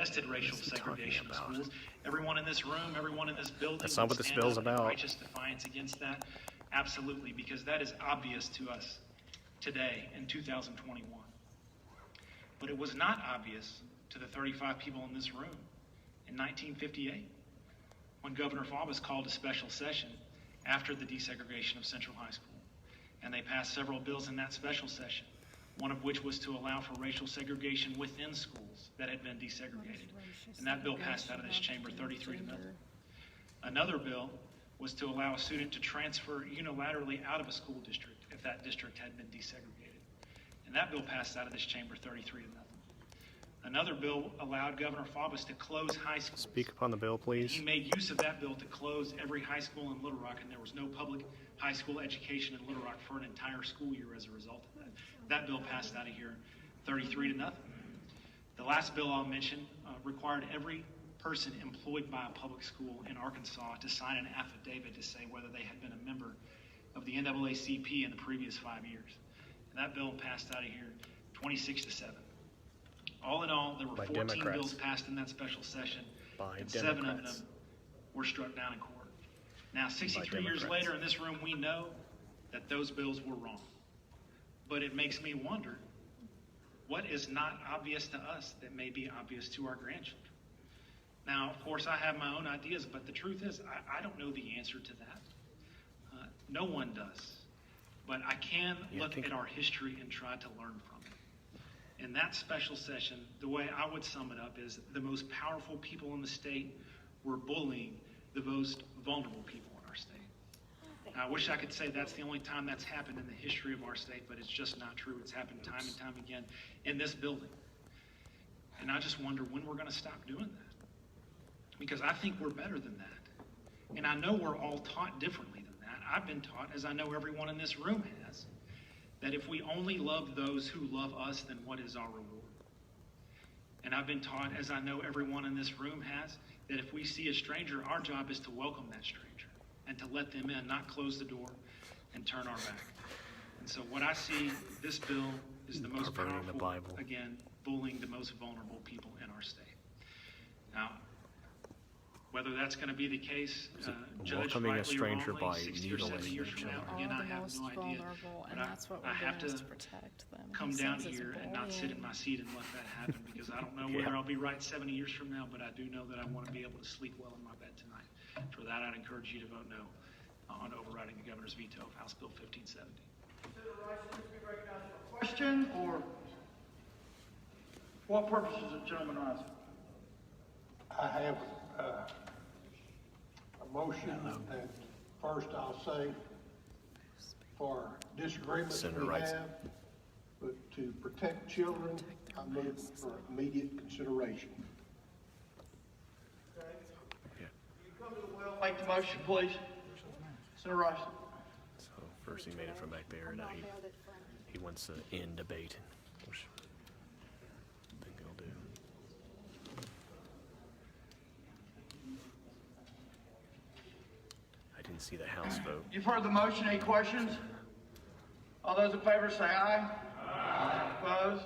detested racial segregation in schools. Everyone in this room, everyone in this building. That's not what this stand bill's up in about. Righteous defiance against that. Absolutely, because that is obvious to us today in 2021. But it was not obvious to the 35 people in this room in 1958 when Governor Faubus called a special session after the desegregation of Central High School. And they passed several bills in that special session, one of which was to allow for racial segregation within schools that had been desegregated. And that bill passed out of this chamber 33-0. Another bill was to allow a student to transfer unilaterally out of a school district if that district had been desegregated. And that bill passed out of this chamber 33-0. Another bill allowed Governor Faubus to close high schools. Speak upon the bill, please. He made use of that bill to close every high school in Little Rock, and there was no public high school education in Little Rock for an entire school year as a result of that. That bill passed out of here 33-0. The last bill I'll mention required every person employed by a public school in Arkansas to sign an affidavit to say whether they had been a member of the NAACP in the previous 5 years. And that bill passed out of here 26-7. All in all, there were 14 bills passed in that special session, and 7 of them were struck down in court. Now, 63 years later in this room, we know that those bills were wrong. But it makes me wonder, what is not obvious to us that may be obvious to our grandchildren? Now, of course, I have my own ideas, but the truth is, I don't know the answer to that. No one does. But I can look at our history and try to learn from it. In that special session, the way I would sum it up is the most powerful people in the state were bullying the most vulnerable people in our state. Now, I wish I could say that's the only time that's happened in the history of our state, but it's just not true. It's happened time and time again in this building. And I just wonder when we're going to stop doing that. Because I think we're better than that. And I know we're all taught differently than that. I've been taught, as I know everyone in this room has, that if we only love those who love us, then what is our reward? And I've been taught, as I know everyone in this room has, that if we see a stranger, our job is to welcome that stranger and to let them in, not close the door and turn our back. And so what I see, this bill is the most powerful, again, bullying the most vulnerable people in our state. Now, whether that's going to be the case, judge rightly or wrongly, 60 or 70 years from now, again, I have no idea. But I have to come down here and not sit in my seat and let that happen, because I don't know whether I'll be right 70 years from now, but I do know that I want to be able to sleep well in my bed tonight. For that, I'd encourage you to vote no on overriding the governor's veto of House Bill 1570. Question, or what purpose is the gentleman rising? I have a motion that first I'll say for disagreements we have, but to protect children, I move for immediate consideration. Okay. You come to the well, make the motion, please. Senator Rice. So first he made it from back there, and now he wants to end debate, which I think he'll do. I didn't see the House vote. You've heard the motion. Any questions? All those in favor say aye. Aye. Opposed?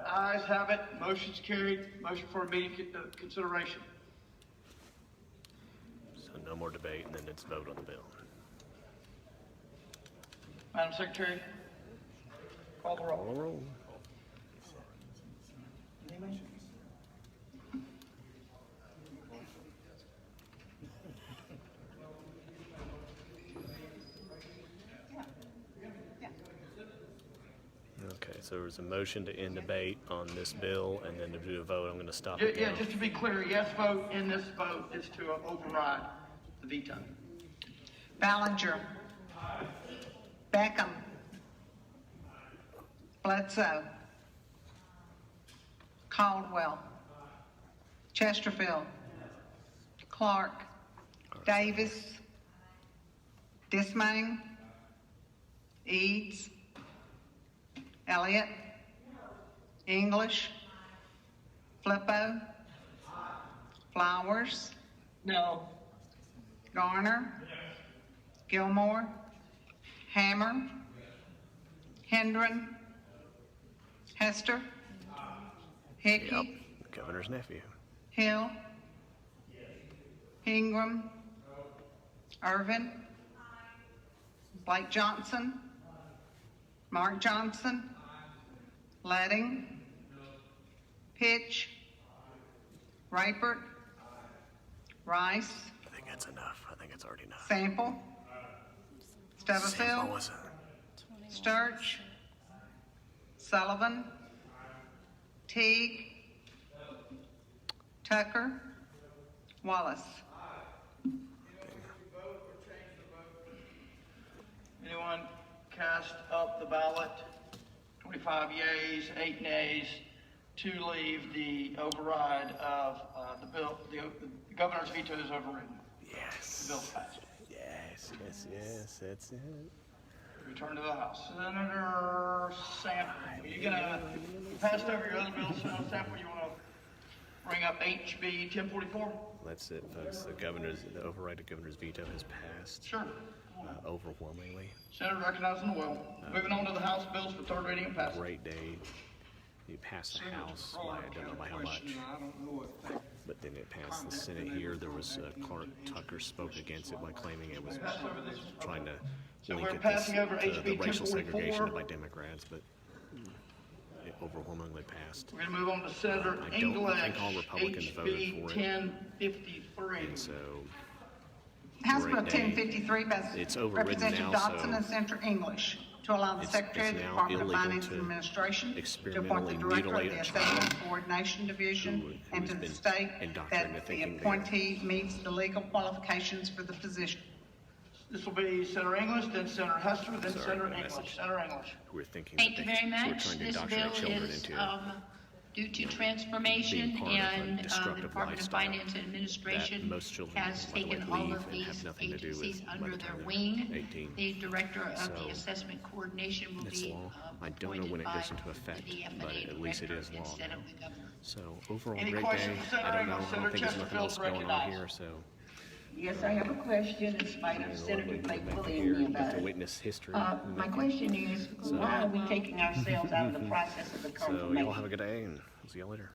Ayes have it. Motion's carried. Motion for immediate consideration. So no more debate, and then it's vote on the bill. Madam Secretary, call the roll. Call the roll. Okay, so there was a motion to end debate on this bill, and then to do a vote. I'm going to stop it. Yeah, just to be clear, yes vote in this vote is to override the veto. Ballinger. Beckham. Bledsoe. Caldwell. Chesterfield. Clark. Davis. Dismayne. Eads. Elliott. English. Flippo. Flowers. No. Garner. Gilmore. Hammer. Hendren. Hester. Hickey. Governor's nephew. Hill. Ingram. Irvin. Blake Johnson. Mark Johnson. Letting. Pitch. Rayford. Rice. I think that's enough. I think it's already enough. Sample. Sample Stubblefield. was Sturch. Sullivan. Teague. Tucker. Wallace. Anyone cast up the ballot? 25 yeas, 8 nays, to leave the override of the bill. The governor's veto is overridden. yes. The bill's passed. Yes, yes, yes, that's it. Return to the House. Senator Sample, you passed over your other bill, Senator Sample, you want to bring up HB 1044? That's it, folks. The override of governor's veto has passed Sure. overwhelmingly. Senator recognizing the will. Moving on to the House bills for third reading and passage. Great day. You passed the House by, I don't know by how much, but then it passed the Senate here. There was, Clark Tucker spoke against it by claiming it was trying to So link we're it passing over to the HB racial 1044. segregation by Democrats, but it overwhelmingly passed. We're going to move on to Senator I don't English, think all Republicans voted HB for it. 1053. And so, House Bill Great day. 1053 by It's overridden Representative now, Dodson so and Senator English to allow the it's Secretary of the now Department of illegal Finance to and Administration to appoint the experimentally Director of mutilate the a Assessment child Coordination Division who and has to the been state indoctrinated that the thinking they- appointee meets the legal qualifications for the position. This will be Senator English, then Senator Hester, then Sorry, Senator the English. message. Senator English. who are thinking Thank that you very who are much. trying to This bill indoctrinate children is into due to transformation, being part of a and the destructive Department of lifestyle Finance and Administration that most children, has by the way, taken all leave of and these have nothing to do with agencies by under the their time they're wing. 18. The Director of So, the Assessment Coordination will it's be law. I don't know appointed when it by goes into effect, the but FNA at least it Director is law instead now. of the Governor. So overall, Any great questions day. for Senator I don't know. English? I don't think there's Senator nothing else Chesterfield's going on recognized. here. So Yes, I have a question in spite of Senator Blake bullying me about to it. witness history. My question is, why are we taking ourselves out of the process of the So y'all have confirmation? a good day, and see y'all later.